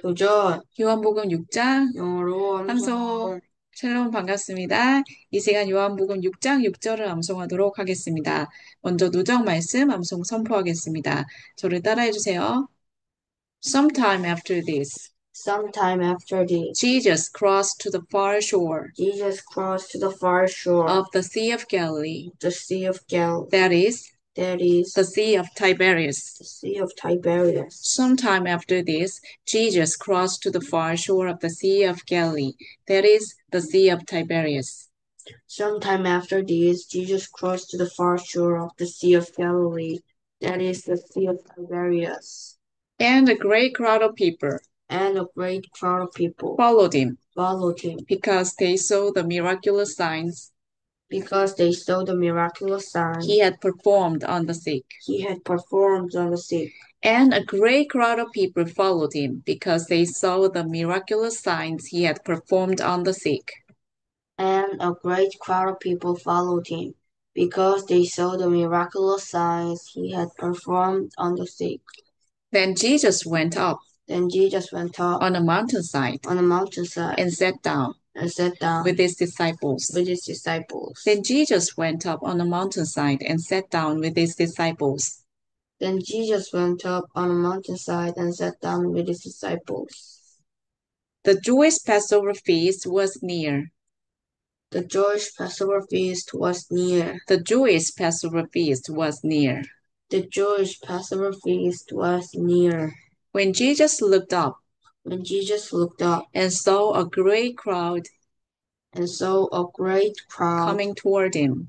도전. 요한복음 6장 영어로 함송. 함성. 샬롬 반갑습니다. 이 시간 요한복음 6장 6절을 암송하도록 하겠습니다. 먼저 누적 말씀 암송 선포하겠습니다. 저를 따라해 주세요. Sometime after this, Sometime after this, Jesus crossed to the far shore Jesus crossed to the far shore of the Sea of Galilee, of the Sea of Galilee, that is, that is, the Sea of Tiberias. the Sea of Tiberias. Sometime after this, Jesus crossed to the far shore of the Sea of Galilee, that is, the Sea of Tiberias. Sometime after this, Jesus crossed to the far shore of the Sea of Galilee, that is, the Sea of Tiberias. And a great crowd of people And a great crowd of people followed him followed him because they saw the miraculous signs because they saw the miraculous signs he had performed on the sick. he had performed on the sick. And a great crowd of people followed him because they saw the miraculous signs he had performed on the sick. And a great crowd of people followed him, because they saw the miraculous signs he had performed on the sick. Then Jesus went up Then Jesus went up on a mountainside on a mountainside and sat down and sat down with his disciples. with his disciples. Then Jesus went up on a mountainside and sat down with his disciples. Then Jesus went up on a mountainside and sat down with his disciples. The Jewish Passover feast was near. The Jewish Passover feast was near. The Jewish Passover feast was near. The Jewish Passover feast was near. When Jesus looked up When Jesus looked up and saw a great crowd and saw a great crowd coming toward him,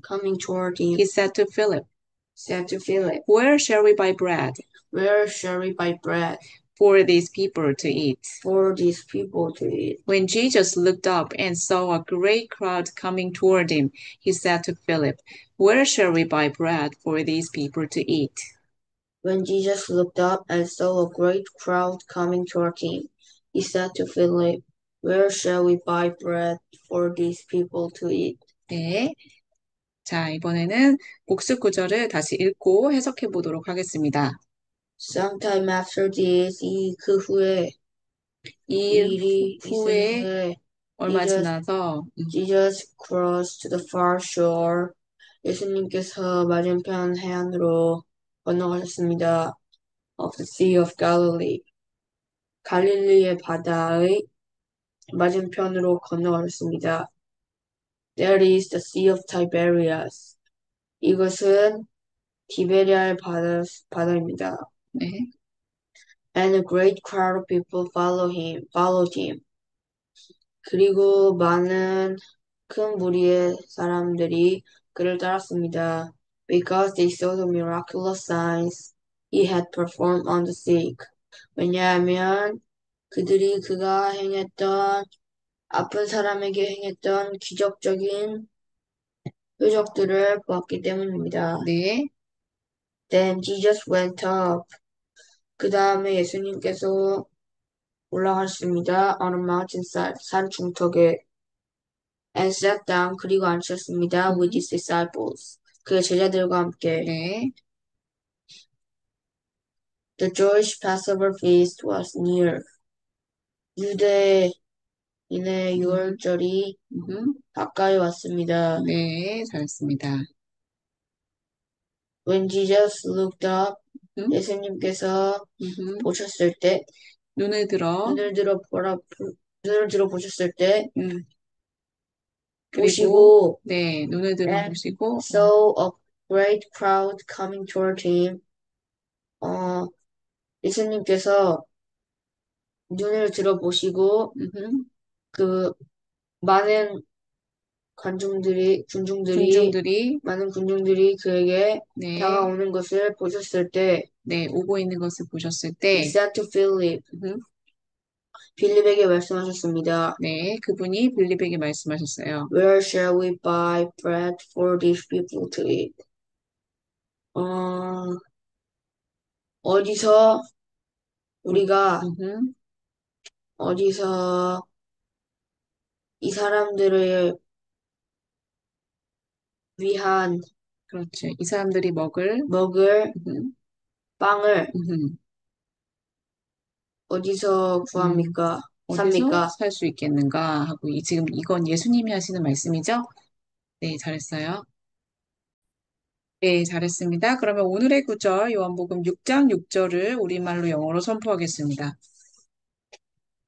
he he said to Philip, said to Philip, "Where shall we buy bread where shall we buy bread for these people to eat?" for these people to eat? When Jesus looked up and saw a great crowd coming toward him, he said to Philip, "Where shall we buy bread for these people to eat?" When Jesus looked up and saw a great crowd coming toward him, he said to Philip, where shall we buy bread for these people to eat? 네. 자, 이번에는 복습 구절을 다시 읽고 해석해 보도록 하겠습니다. Sometime after this, 그 후에 이 일이 있은 후에 후에 얼마 Jesus, 지나서 Jesus crossed to the far shore. 예수님께서 맞은편 해안으로 건너가셨습니다. Of the Sea of Galilee. 갈릴리의 바다의 맞은편으로 건너가셨습니다. There is the Sea of Tiberias. 이것은 티베리아의 바다입니다. 네. And a great crowd of people followed him. 그리고 많은 큰 무리의 사람들이 그를 따랐습니다. Because they saw the miraculous signs he had performed on the sick. 왜냐하면 그들이 그가 행했던 아픈 사람에게 행했던 기적적인 표적들을 보았기 때문입니다. 네. Then Jesus went up. 그 다음에 예수님께서 올라가셨습니다. On a mountainside, 산 중턱에. And sat down, 그리고 앉으셨습니다. With his disciples. 그 제자들과 함께. 네. The Jewish Passover feast was near. 유대인의 유월절이 가까이 왔습니다. 네, 잘했습니다. When Jesus looked up, 음, 예수님께서 보셨을 때, 눈을 들어, 눈을 들어 보셨을 때, 그리고, 보시고, 네, 눈을 들어 and 보시고, saw a great crowd coming toward him. 예수님께서 눈을 들어 보시고, 그 많은 군중들이, 많은 군중들이 그에게 네, 다가오는 것을 보셨을 때, 네, 오고 있는 것을 보셨을 he 때, said to Philip, 빌립에게 말씀하셨습니다. 네, 그분이 빌립에게 말씀하셨어요. Where shall we buy bread for these people to eat? 어, 어디서 우리가 어디서 이 사람들을 위한 그렇지. 이 사람들이 먹을 먹을 음, 빵을 음, 어디서 음, 구합니까? 어디서 삽니까? 살 수 있겠는가 하고 지금 이건 예수님이 하시는 말씀이죠? 네, 잘했어요. 네, 잘했습니다. 그러면 오늘의 구절 요한복음 6장 6절을 우리말로 영어로 선포하겠습니다.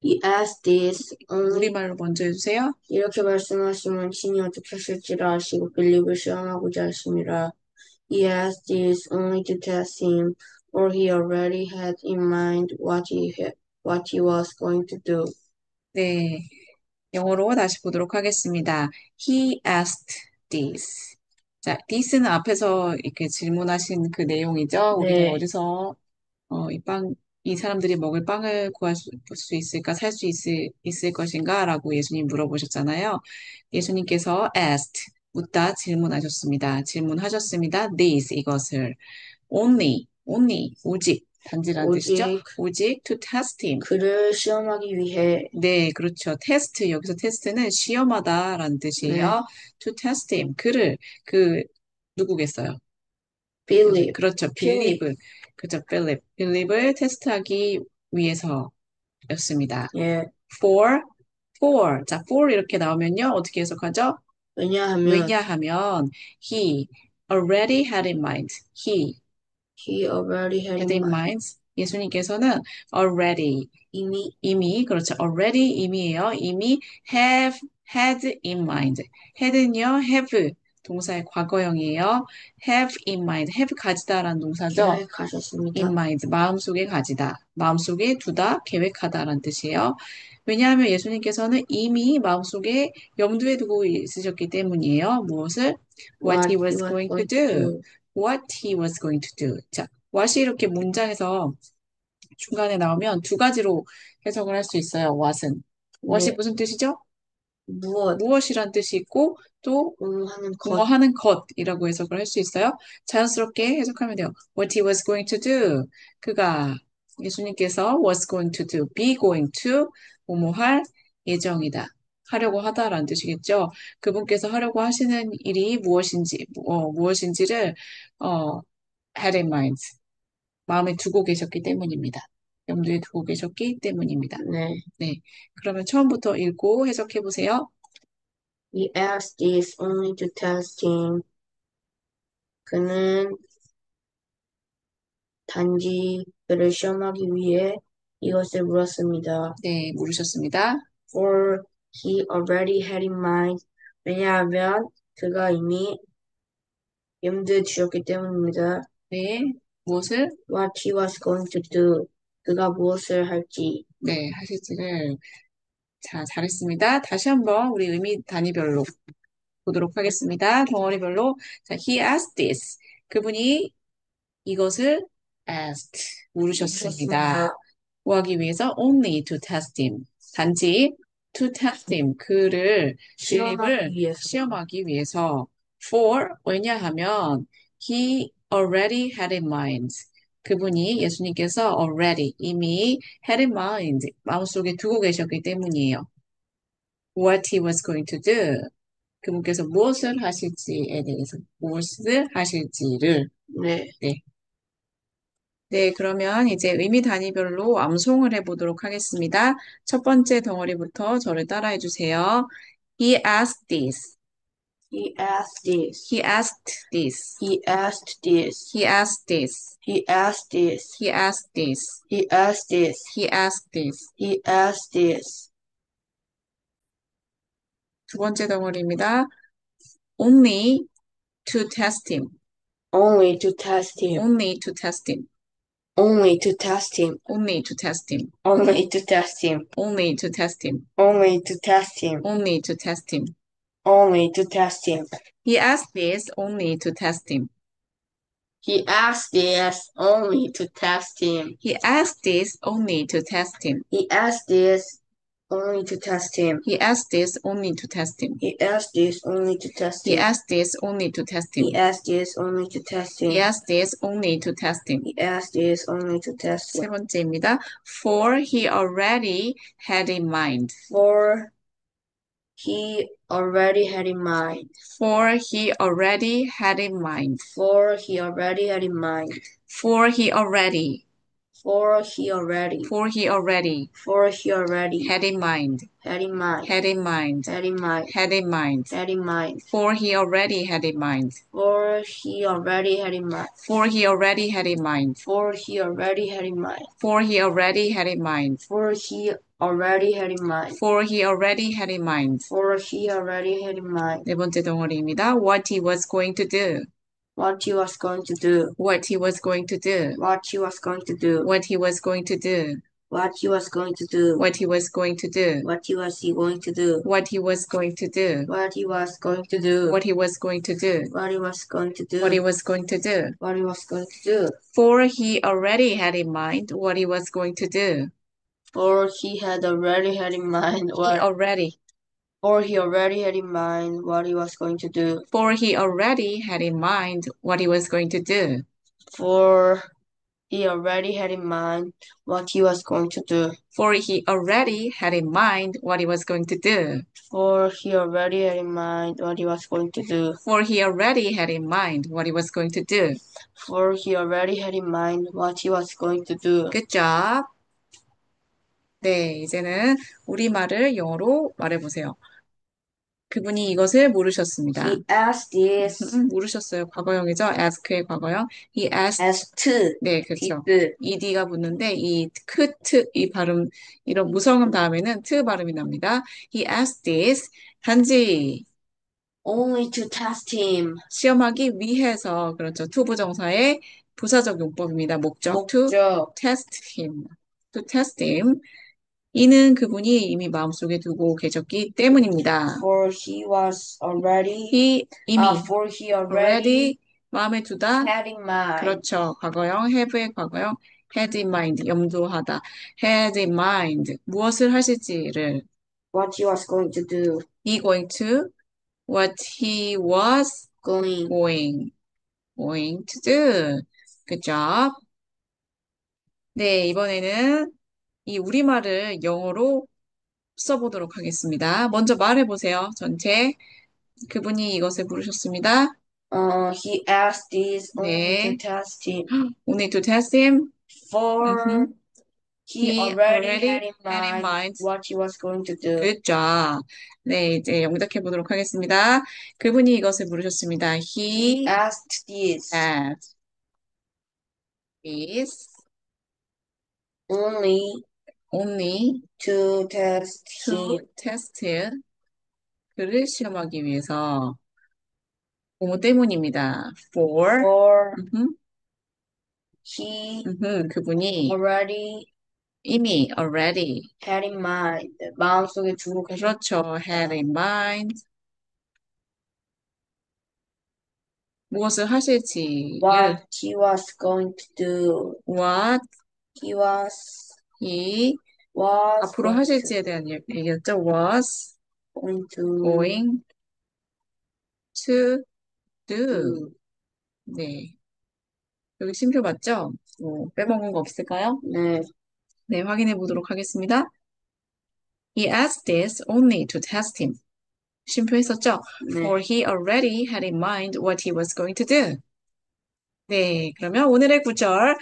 He asked this only 우리말로 먼저 해주세요. 이렇게 말씀하시면 친히 어떻게 하실지라 아시고 빌립을 시험하고자 하심이라. He asked this only to test him, for he already had in mind what he was going to do. 네, 영어로 다시 보도록 하겠습니다. He asked this. 자, this는 앞에서 이렇게 질문하신 그 내용이죠. 우리는 네, 어디서 이 사람들이 먹을 빵을 구할 수 있을까, 있을 것인가? 라고 예수님 물어보셨잖아요. 예수님께서 asked, 묻다 질문하셨습니다. 질문하셨습니다. this, 이것을. only, 오직, 단지라는 뜻이죠. 오직 오직 to test him. 그를 시험하기 위해, 네, 그렇죠. 테스트, 여기서 테스트는 시험하다라는 네, 뜻이에요. to test him. 누구겠어요? 빌립, 그렇죠. 필립, 그렇죠. 빌립을 테스트하기 위해서였습니다. 예, for, 자, for 이렇게 나오면요. 어떻게 해석하죠? 왜냐하면, 왜냐하면, he already had in mind. He he already had had in in mind, mind. 예수님께서는 already, 이미, 그렇죠. already, 이미 had in mind. had는요, have, 동사의 과거형이에요. have in mind. have 가지다라는 동사죠. in 계획하셨습니다. mind, 마음속에 가지다. 마음속에 두다, 계획하다라는 뜻이에요. 왜냐하면 예수님께서는 이미 마음속에 염두에 두고 있으셨기 때문이에요. 무엇을? What What he he was was going to going to do. do. What he was going to do. 자, what이 이렇게 문장에서 중간에 나오면 두 가지로 해석을 할 수 있어요. what은. what이 네, 무슨 뜻이죠? 무엇, 무엇이란 뜻이 있고 또 하는 뭐 것, 하는 것이라고 해석을 할 수 있어요. 자연스럽게 해석하면 돼요. What he was going to do. 그가 예수님께서 was going to do, be going to 뭐뭐 할 예정이다. 하려고 하다라는 뜻이겠죠. 그분께서 하려고 하시는 일이 무엇인지를 어, had in mind. 마음에 두고 계셨기 때문입니다. 염두에 두고 계셨기 때문입니다. 네. 네. 그러면 처음부터 읽고 해석해 보세요. He asked this only to test him. 그는 단지 그를 시험하기 위해 이것을 물었습니다. 네, 물으셨습니다. For he already had in mind. 왜냐하면 그가 이미 염두에 두셨기 때문입니다. 네, 무엇을 What he was going to do. 그가 무엇을 할지. 네, 하실지를 자, 잘했습니다. 다시 한번 우리 의미 단위별로 보도록 하겠습니다. 덩어리별로. 자, he asked this. 그분이 이것을 asked, 물으셨습니다. 물으셨습니다. 구하기 위해서 only to test him. 단지 to test him. 그를, 시험하기 빌립을 위해서. 시험하기 위해서. for, 왜냐하면 he already had in mind. 그분이 예수님께서 already, 이미 had in mind, 마음속에 두고 계셨기 때문이에요. what he was going to do. 그분께서 무엇을 하실지에 대해서, 무엇을 하실지를, 네. 네. 네, 그러면 이제 의미 단위별로 암송을 해보도록 하겠습니다. 첫 번째 덩어리부터 저를 따라해 주세요. He asked this. He asked this. He asked this. He asked this. He asked this. He asked this. He asked this. He asked this. He asked this. He asked this. 두 번째 덩어리입니다. Only to test him. Only to test him. Only to test him. Only to test him. Only to test him. Only to test him. Only to test him. Only to test him. Only to test him. Only to test him. He asked this only to test him. He asked this only to test him. He asked this only to test him. He asked this only to test him. He asked this only to test him. He asked this only to test He him. asked this only to test him. He asked this only to test He him. asked this only to test him. He asked this only to test 세 him. 번째입니다. For he already had in mind. For he already had in mind. For he already had in mind. For he already had in mind. For he already. For he already. For he already For he already. had in mind. Had in mind. Had in mind. Had in mind. Had in mind. Had in mind. For he already had in mind. For he already had in mind. For he already had in mind. For he already had in mind. For he already had in mind. For he already had in mind. For he already had in mind. For he already had in mind. 네 번째 덩어리입니다. What he was going to do. What he was going to do. What he was going to do. What he was going to do. What he was going to do. What he was going to do. What he was going to do. What he was going to do. What he was going to do. What he was going to do. What he was going to do. What he was going to do. What he was going to do. What he was going to do. For he already had in mind what he was going to do. For he had already had in mind what. For he already had in mind what he was going to do. For he already had in mind what he was going to do. For he already had in mind what he was going to do. For he already had in mind what he was going to do. For he already had in mind what he was going to do. For he already had in mind what he was going to do. For he already had in mind what he was going to do. Good job. 네, 이제는 우리말을 영어로 말해보세요. 그분이 이것을 물으셨습니다. He asked this. 물으셨어요. 과거형이죠. ask의 과거형. He asked. asked. 네, 그렇죠. did. ed가 붙는데 이 트, 이 발음, 이런 무성음 다음에는 트 발음이 납니다. He asked this. 단지 Only to test him. 시험하기 위해서, 그렇죠. 투부정사의 부사적 용법입니다. 목적. to test him. To test him. 이는 그분이 이미 마음속에 두고 계셨기 때문입니다. For he was already. 이미. For he already. 마음에 두다. had in mind. 그렇죠. 과거형, have의 과거형, had in mind, 염두하다. had in mind, 무엇을 하실지를. What he was going to do. He going to, what he was going to do. Good job. 네, 이번에는 이 우리말을 영어로 써보도록 하겠습니다. 먼저 말해보세요. 전체. 그분이 이것을 물으셨습니다. He asked this only 네. to test him. Only to test him. For he already had in mind what he was going to do. Good job. 네, 이제 영작해 보도록 하겠습니다. 그분이 이것을 물으셨습니다. He asked this. asked this only to test him. 그를 시험하기 위해서. 뭐뭐 때문입니다. For he 그분이 이미 already had in mind 마음속에 두고 계셨죠. 그렇죠. had in mind 무엇을 하실지. What he was going to do. What he was 앞으로 하실지에 대한 얘기였죠. Was going to do. 네. 여기 심표 맞죠? 빼먹은 거 없을까요? 네, 확인해 보도록 하겠습니다. He asked this only to test him. 심표했었죠? For he already had in mind what he was going to do. 네, 그러면 오늘의 구절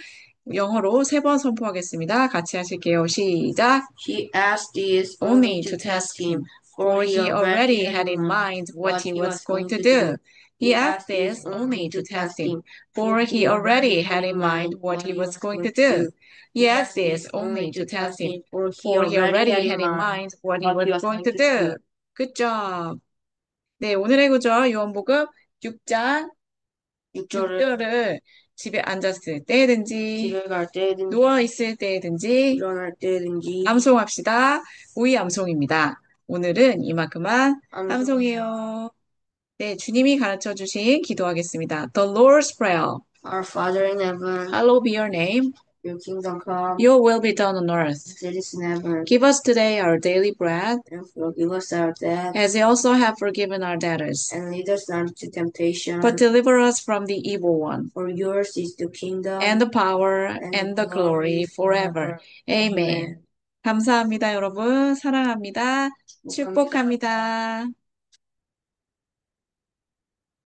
영어로 3번 선포하겠습니다. 같이 하실게요. 시작. He asked this only to test him, for he already had in mind what he was going to do. He asked this only to test him, for he already had in mind what he was going to do. He asked this only to test him, for he already had in mind what he was going to do. Good job. 네, 오늘의 구절 요한복음 6장 6절을 집에 앉았을 때든지, 집에 갈 때든지, 누워있을 때든지, 일어날 때든지, 암송합시다. 우이 암송입니다. 오늘은 이만큼만 암송해요. 네, 주님이 가르쳐 주신 기도하겠습니다. The Lord's Prayer. Our Father in heaven, Hallowed be your name. Your kingdom come. Your will be done on earth. As it is in heaven. Give us today our daily bread. And forgive us our debts. As we also have forgiven our debtors. And lead us not into temptation. But deliver us from the evil one. For yours is the kingdom. And the power and the glory forever. Amen. 감사합니다, 여러분. 사랑합니다. 축복합니다.